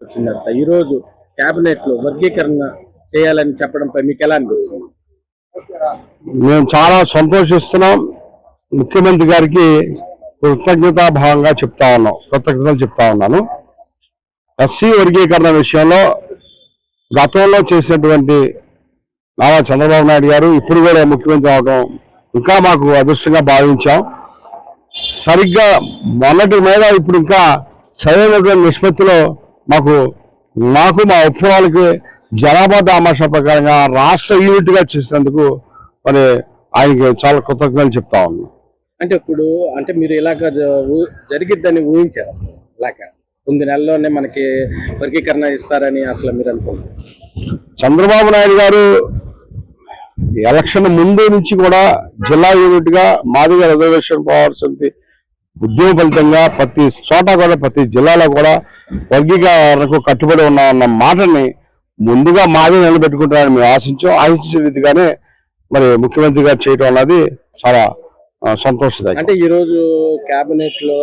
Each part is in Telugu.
వచ్చిందంట ఈ రోజు కేబినెట్ లో వర్గీకరణ చేయాలని చెప్పడంపై మీకు ఎలా అనిపిస్తుంది? మేము చాలా సంతోషిస్తున్నాం. ముఖ్యమంత్రి గారికి కృతజ్ఞతాభావంగా కృతజ్ఞతలు చెప్తా ఉన్నాను. ఎస్సీ వర్గీకరణ విషయంలో గతంలో చేసినటువంటి నారా చంద్రబాబు నాయుడు గారు ఇప్పుడు కూడా ముఖ్యమంత్రి అవడం ఇంకా మాకు అదృష్టంగా భావించాం. సరిగ్గా మొన్నటి మీద ఇప్పుడు ఇంకా సరైనటువంటి నిష్పత్తిలో నాకు మా ఉత్సవాలకి జనాభా దామాషా ప్రకారంగా రాష్ట్ర యూనిట్గా చేసినందుకు మరి ఆయనకి చాలా కృతజ్ఞతలు చెప్తా ఉన్నాం. అంటే ఇప్పుడు మీరు ఇలాగ జరిగిద్దని ఊహించారు? అసలు ఇలాగ 9 నెలల్లోనే మనకి వర్గీకరణ ఇస్తారని అసలు మీరు అనుకుంటారు? చంద్రబాబు నాయుడు గారు ఎలక్షన్ ముందు నుంచి కూడా జిల్లా యూనిట్ గా మాదిగ రిజర్వేషన్ పవర్ సమితి ఉద్యమ ఫలితంగా ప్రతి చోట కూడా ప్రతి జిల్లాలో కూడా వర్గీకరణకు కట్టుబడి ఉన్న మాటని ముందుగా మాది నిలబెట్టుకుంటారని మేము ఆశించిన రీతిగానే మరి ముఖ్యమంత్రి గారు చేయడం అన్నది చాలా సంతోషదాయకం. అంటే ఈ రోజు కేబినెట్ లో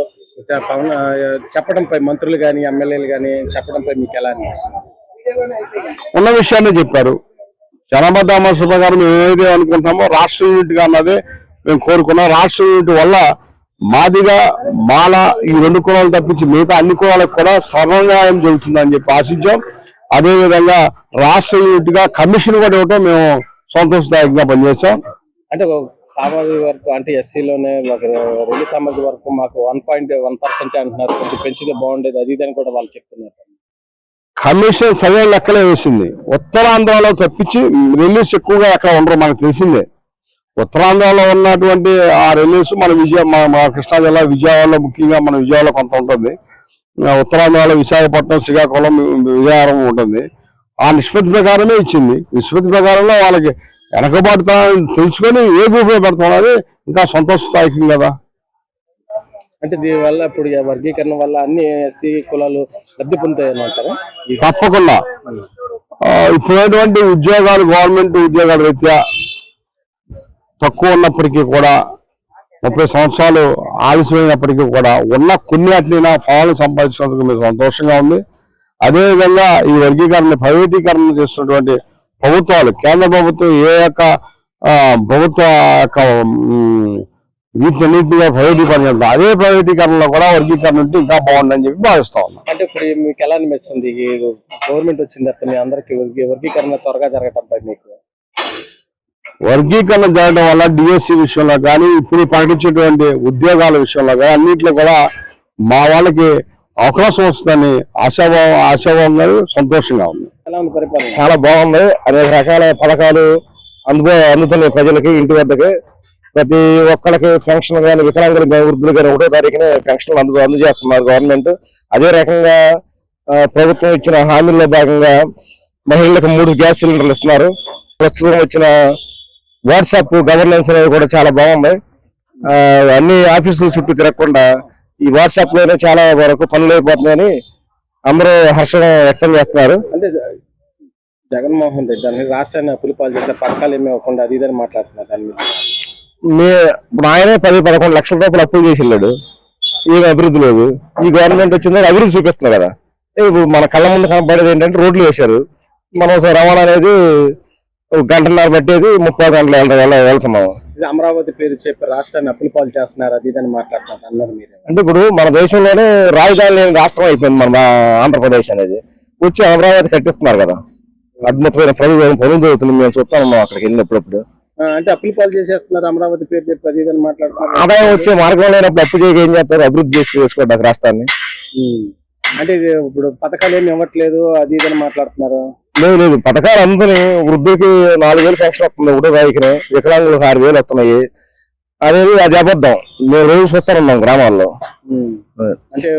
చెప్పడంపై మంత్రులు కానీ ఎమ్మెల్యేలు కానీ చెప్పడంపై మీకు ఎలా అనిపిస్తుంది? ఉన్న విషయాన్ని చెప్పారు. జనాభా దామాషా ప్రకారం మేము ఏదైతే అనుకుంటున్నామో రాష్ట్ర యూనిట్ గా అన్నదే మేము కోరుకున్నాం. రాష్ట్ర యూనిట్ వల్ల మాదిగా మాల ఈ 2 కులాలు తప్పించి మిగతా అన్ని కులాలకు కూడా సమన్వయం జరుగుతుందని చెప్పి ఆశించాం. అదేవిధంగా రాష్ట్ర యూనిట్ గా కమిషన్ కూడా ఇవ్వటం మేము సంతోషదాయకంగా పనిచేసాం. అంటే సామాజిక వర్గం అంటే ఎస్సీలోనే 2 సామాజిక వర్గం మాకు 1.1% అంటున్నారు, కొంచెం పెంచితే బాగుండేది అది ఇదని కూడా వాళ్ళు చెప్తున్నారు. కమిషన్ సరైన లెక్కలే వేసింది. ఉత్తరాంధ్రలో తప్పించి రిలీజ్ ఎక్కువగా ఎక్కడ ఉండరు మనకు తెలిసిందే. ఉత్తరాంధ్రలో ఉన్నటువంటి ఆ రిలీజ్ మన కృష్ణా జిల్లా విజయవాడలో ముఖ్యంగా మన విజయవాడలో కొంత ఉంటుంది. ఉత్తరాంధ్రలో విశాఖపట్నం, శ్రీకాకుళం, విజయవాడ ఉంటుంది. ఆ నిష్పత్తి ప్రకారమే ఇచ్చింది. నిష్పత్తి ప్రకారంలో వాళ్ళకి వెనకబాటుతా తెలుసుకొని ఏ గ్రూపులో పెడతామన్నది ఇంకా సంతోషదాయకం కదా. అంటే దీనివల్ల ఇప్పుడు వర్గీకరణ వల్ల అన్ని ఎస్సీ కులాలు లబ్ధి పొందుతాయని అంటారు? తప్పకుండా. ఇప్పుడైనటువంటి ఉద్యోగాలు గవర్నమెంట్ ఉద్యోగాల రీత్యా తక్కువ ఉన్నప్పటికీ కూడా 30 సంవత్సరాలు ఆలస్యమైనప్పటికీ కూడా ఉన్న కొన్ని వాటినైనా ఫలాలు సంపాదించినందుకు మీకు సంతోషంగా ఉంది. అదేవిధంగా ఈ వర్గీకరణ ప్రైవేటీకరణ చేస్తున్నటువంటి ప్రభుత్వాలు, కేంద్ర ప్రభుత్వం ఏ యొక్క ప్రభుత్వ వీటిగా ప్రైవేటీకరణ చేస్తాం, అదే ప్రైవేటీకరణలో కూడా వర్గీకరణ ఉంటే ఇంకా బాగుందని చెప్పి భావిస్తా ఉన్నాం. అంటే ఇప్పుడు మీకు ఎలా అనిపిస్తుంది గవర్నమెంట్ వచ్చిన తర్వాత మీ అందరికి వర్గీకరణ త్వరగా జరగటం? మీకు వర్గీకరణ జరగడం వల్ల డిఎస్సి విషయంలో కానీ ఇప్పుడు ప్రకటించేటువంటి ఉద్యోగాల విషయంలో కానీ అన్నింటిలో కూడా మా వాళ్ళకి అవకాశం వస్తుందని ఆశాభావంగా సంతోషంగా ఉంది. చాలా బాగుంది. అనేక రకాల పథకాలు అందుతున్నాయి ప్రజలకి. ఇంటి వద్దకి ప్రతి ఒక్కరికి పెన్షన్ కానీ వికలాంగులు వృద్ధులు కానీ 1వ తారీఖునే పెన్షన్లు అందజేస్తున్నారు గవర్నమెంట్. అదే రకంగా ప్రభుత్వం ఇచ్చిన హామీల్లో భాగంగా మహిళలకు 3 గ్యాస్ సిలిండర్లు ఇస్తున్నారు. ప్రస్తుతం వచ్చిన వాట్సాప్ గవర్నెన్స్ అనేది కూడా చాలా బాగుంది. అన్ని ఆఫీసుల చుట్టూ తిరగకుండా ఈ వాట్సాప్ లోనే చాలా వరకు పనులు అయిపోతున్నాయని అందరూ హర్షం వ్యక్తం చేస్తున్నారు. అంటే జగన్మోహన్ రెడ్డి దాన్ని రాష్ట్రాన్ని అప్పులు చేసే పథకాలు ఏమి ఇవ్వకుండా అది ఇదని మాట్లాడుతున్నారు. దాని మీద ఇప్పుడు ఆయనే 10-11 లక్షల రూపాయలు అప్పులు చేసి వెళ్ళాడు. ఏం అభివృద్ధి లేదు. ఈ గవర్నమెంట్ వచ్చిందని అభివృద్ధి చూపిస్తున్నారు కదా. ఇప్పుడు మన కళ్ళ ముందు కనపడేది ఏంటంటే రోడ్లు వేశారు. మనం రవాణా అనేది 1 గంటన్నర పట్టేది 30 గంటలు వెళ్తున్నాము. అమరావతి పేరు చెప్పి రాష్ట్రాన్ని అప్పులు చేస్తున్నారు అది ఇదని మాట్లాడుతున్నారు అన్నారు మీరు. అంటే ఇప్పుడు మన దేశంలోనే రాజధాని లేని రాష్ట్రం అయిపోయింది మన ఆంధ్రప్రదేశ్ అనేది. వచ్చి అమరావతి కట్టిస్తున్నారు కదా. అద్భుతమైన పనులు జరుగుతుంది. మేము చూస్తాము అక్కడికి వెళ్ళినప్పుడు. అంటే అప్పులు చేసేస్తున్నారు అమరావతి పేరు చెప్పి అది ఇదని మాట్లాడుతున్నారు. ఆదాయం వచ్చే మార్గం లేనప్పుడు అప్పు చేయక ఏం చేస్తారు? అభివృద్ధి చేసుకోవడానికి రాష్ట్రాన్ని. అంటే ఇప్పుడు పథకాలు ఏమి ఇవ్వట్లేదు అది ఇదని మాట్లాడుతున్నారు. లేదు పథకాలు అందుకని వృద్ధులకి 4,000 పెన్షన్ వస్తుంది 1వ తారీఖునే. వికలాంగులకు 6,000 వస్తున్నాయి. అది అబద్ధం. మేము రోజు చూస్తానున్నాం గ్రామాల్లో. అంటే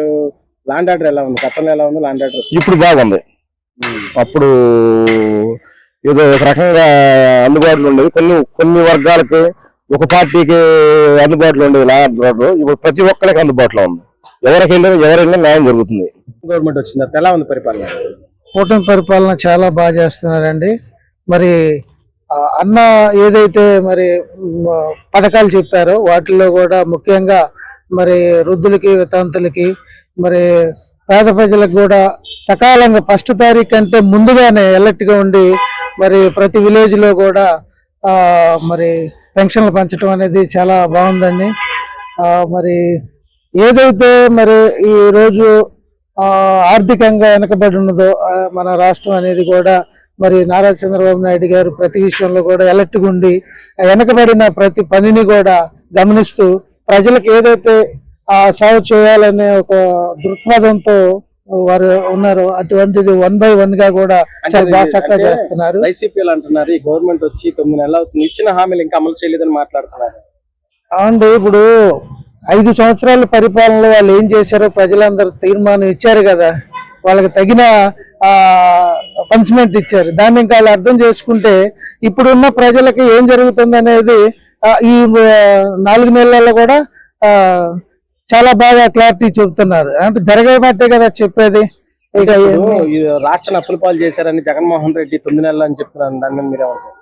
ల్యాండ్ ఆర్డర్ ఎలా ఉంది? గతంలో ఎలా ఉంది ల్యాండ్ ఆర్డర్? ఇప్పుడు బాగుంది. అప్పుడు ఏదో ఒక రకంగా అందుబాటులో ఉండేది. కొన్ని వర్గాలకి ఒక పార్టీకి అందుబాటులో ఉండేది ల్యాండ్ ఆర్డర్. ఇప్పుడు ప్రతి ఒక్కరికి అందుబాటులో ఉంది. ఎవరైనా న్యాయం జరుగుతుంది. గవర్నమెంట్ వచ్చింది ఎలా ఉంది పరిపాలన? కూటమి పరిపాలన చాలా బాగా చేస్తున్నారండి. మరి అన్న ఏదైతే మరి పథకాలు చెప్పారో వాటిల్లో కూడా ముఖ్యంగా మరి వృద్ధులకి, వితంతులకి, మరి పేద ప్రజలకు కూడా సకాలంగా 1st తారీఖు కంటే ముందుగానే alert గా ఉండి మరి ప్రతి విలేజ్ లో కూడా మరి పెన్షన్లు పంచడం అనేది చాలా బాగుందండి. మరి ఏదైతే మరి ఈ రోజు ఆర్థికంగా వెనకబడి ఉన్నదో మన రాష్ట్రం అనేది కూడా మరి నారా చంద్రబాబు నాయుడు గారు ప్రతి విషయంలో కూడా alert గా ఉండి వెనకబడిన ప్రతి పనిని కూడా గమనిస్తూ ప్రజలకు ఏదైతే సేవ చేయాలనే ఒక దృక్పథంతో వారు ఉన్నారో అటువంటిది 1 by 1 గా కూడా చాలా బాగా చక్కగా చేస్తున్నారు. వైసీపీలు అంటున్నారు ఈ గవర్నమెంట్ వచ్చి 9 నెలలు అవుతుంది, ఇచ్చిన హామీలు ఇంకా అమలు చేయలేదని మాట్లాడుతున్నారు. అవునండి, ఇప్పుడు 5 సంవత్సరాల పరిపాలనలో వాళ్ళు ఏం చేశారో ప్రజలందరూ తీర్మానం ఇచ్చారు కదా, వాళ్ళకి తగిన పనిష్మెంట్ ఇచ్చారు. దాన్ని ఇంకా వాళ్ళు అర్థం చేసుకుంటే ఇప్పుడున్న ప్రజలకి ఏం జరుగుతుంది అనేది ఈ 4 నెలల్లో కూడా చాలా బాగా క్లారిటీ చెబుతున్నారు. అంటే జరగబట్టే కదా చెప్పేది. ఇక రాష్ట్రాన్ని అప్పుల పాలు చేశారని జగన్మోహన్ రెడ్డి 9 నెలలు అని చెప్తున్నారు, దాని మీద మీరేమంటారు?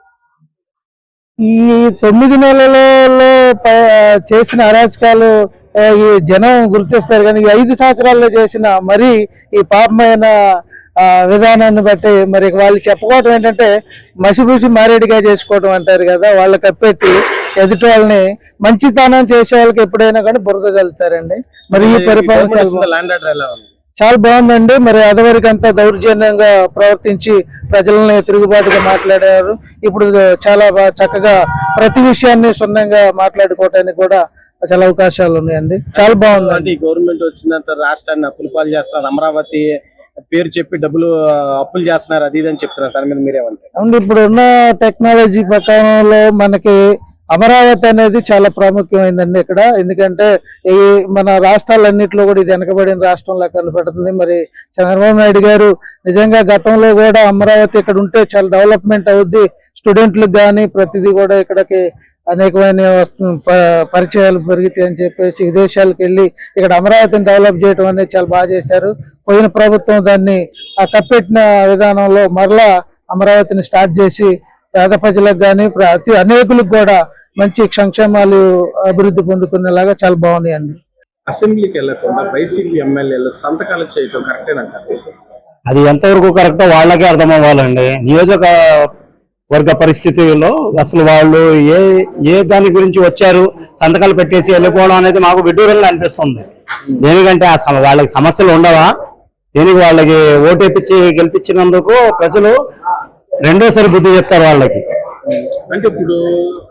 ఈ 9 నెలలలో చేసిన అరాచకాలు ఈ జనం గుర్తిస్తారు, కానీ ఈ 5 సంవత్సరాల్లో చేసిన మరి ఈ పాపమైన విధానాన్ని బట్టి మరి వాళ్ళు చెప్పుకోవడం ఏంటంటే మసిపూసి మారేడిగా చేసుకోవడం అంటారు కదా, వాళ్ళ కప్పెట్టి ఎదుటి వాళ్ళని మంచితనం చేసే వాళ్ళకి ఎప్పుడైనా కానీ బురద చల్లుతారండి. మరి ఈ పరిపాలన చాలా బాగుందండి. మరి అదివరకు అంతా దౌర్జన్యంగా ప్రవర్తించి ప్రజలని తిరుగుబాటుగా మాట్లాడారు. ఇప్పుడు చాలా చక్కగా ప్రతి విషయాన్ని సున్నంగా మాట్లాడుకోవడానికి కూడా చాలా అవకాశాలు ఉన్నాయండి. చాలా బాగుందండి. గవర్నమెంట్ వచ్చినంత రాష్ట్రాన్ని అప్పుల పాలు చేస్తున్నారు, అమరావతి పేరు చెప్పి డబ్బులు అప్పులు చేస్తున్నారు, అది ఇదని చెప్తున్నారు. దాని మీద మీరేమంటారు? అవును, ఇప్పుడు ఉన్న టెక్నాలజీ ప్రకారంలో మనకి అమరావతి అనేది చాలా ప్రాముఖ్యమైందండి ఇక్కడ. ఎందుకంటే ఈ మన రాష్ట్రాలన్నింటిలో కూడా ఇది వెనకబడిన రాష్ట్రంలా కనపడుతుంది. మరి చంద్రబాబు నాయుడు గారు నిజంగా గతంలో కూడా అమరావతి ఇక్కడ ఉంటే చాలా డెవలప్మెంట్ అవుద్ది, స్టూడెంట్లకు కానీ ప్రతిదీ కూడా ఇక్కడికి అనేకమైన పరిచయాలు పెరుగుతాయి అని చెప్పేసి విదేశాలకు వెళ్ళి ఇక్కడ అమరావతిని డెవలప్ చేయడం అనేది చాలా బాగా చేశారు. పోయిన ప్రభుత్వం దాన్ని కప్పెట్టిన విధానంలో మరలా అమరావతిని స్టార్ట్ చేసి పేద ప్రజలకు కానీ ప్రతి అనేకులకు కూడా మంచి సంక్షేమాలు అభివృద్ధి పొందుకునేలాగా చాలా బాగున్నాయండి. అసెంబ్లీకి వెళ్ళకుండా వైసీపీ ఎమ్మెల్యేలు సంతకాలు చేయడం కరెక్టేనంటారు? అది ఎంతవరకు కరెక్టో వాళ్ళకే అర్థం అవ్వాలండి. నియోజకవర్గ పరిస్థితుల్లో అసలు వాళ్ళు ఏ దాని గురించి వచ్చారు, సంతకాలు పెట్టేసి వెళ్ళిపోవడం అనేది మాకు విడ్డూరంగా అనిపిస్తుంది. దేనికంటే అసలు వాళ్ళకి సమస్యలు ఉండవా? దేనికి వాళ్ళకి ఓటేపించి గెలిపించినందుకు ప్రజలు రెండోసారి బుద్ధి చెప్తారు వాళ్ళకి. అంటే ఇప్పుడు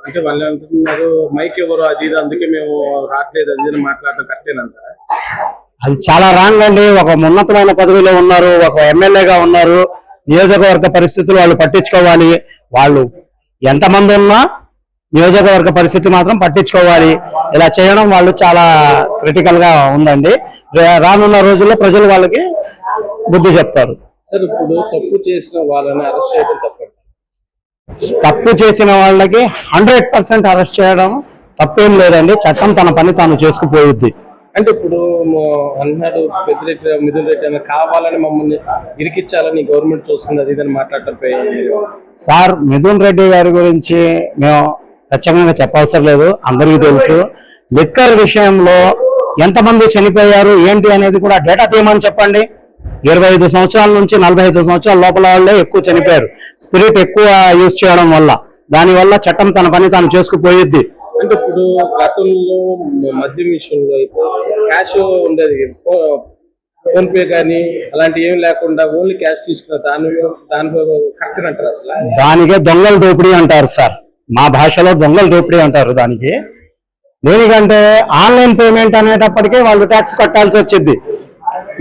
అంటే వాళ్ళు అంటున్నారు మైక్ ఎవరు అది అందుకే మేము రావట్లేదు అది మాట్లాడడం కరెక్టేనంటారా? అది చాలా రాంగ్ అండి. ఒక ఉన్నతమైన పదవిలో ఉన్నారు, ఒక ఎమ్మెల్యేగా ఉన్నారు, నియోజకవర్గ పరిస్థితులు వాళ్ళు పట్టించుకోవాలి. వాళ్ళు ఎంతమంది ఉన్నా నియోజకవర్గ పరిస్థితి మాత్రం పట్టించుకోవాలి. ఇలా చేయడం వాళ్ళు చాలా క్రిటికల్ గా ఉందండి. రానున్న రోజుల్లో ప్రజలు వాళ్ళకి బుద్ధి చెప్తారు. సార్, ఇప్పుడు తప్పు చేసిన వాళ్ళని అరెస్ట్ చేయడం తప్పండి? తప్పు చేసిన వాళ్ళకి 100% అరెస్ట్ చేయడం తప్పేం లేదండి. చట్టం తన పని తాను చేసుకుపోయిద్ది. అంటే ఇప్పుడు అన్నాడు పెద్దిరెడ్డి మిథున్ రెడ్డి అని కావాలని మమ్మల్ని ఇరికిచ్చాలని గవర్నమెంట్ చూస్తుంది, అది ఇదని మాట్లాడటం. సార్, మిథున్ రెడ్డి గారి గురించి మేము ఖచ్చితంగా చెప్పవసరం లేదు, అందరికీ తెలుసు. లిక్కర్ విషయంలో ఎంతమంది చనిపోయారు ఏంటి అనేది కూడా డేటా తీయమని చెప్పండి. 25 సంవత్సరాల నుంచి 45 సంవత్సరాల లోపల వాళ్ళే ఎక్కువ చనిపోయారు, స్పిరిట్ ఎక్కువ యూజ్ చేయడం వల్ల. దానివల్ల చట్టం తన పని తాను చేసుకుపోయిద్ది. అంటే ఇప్పుడు గతంలో మద్యం విషయంలో అయితే క్యాష్ ఉండేది, ఫోన్ పే కానీ అలాంటి ఏం లేకుండా ఓన్లీ క్యాష్ తీసుకున్నారు, దాని కరెక్ట్ అంటారు? అసలు దానికే దొంగల దోపిడీ అంటారు సార్, మా భాషలో దొంగల దోపిడీ అంటారు దానికి. దేనికంటే ఆన్లైన్ పేమెంట్ అనేటప్పటికీ వాళ్ళు ట్యాక్స్ కట్టాల్సి వచ్చింది.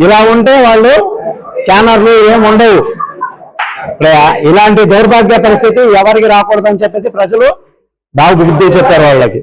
ఇలా ఉంటే వాళ్ళు స్కానర్లు ఏమి ఉండవు. ఇలాంటి దౌర్భాగ్య పరిస్థితి ఎవరికి రాకూడదని చెప్పేసి ప్రజలు బాగా బుద్ధి చెప్పారు వాళ్ళకి.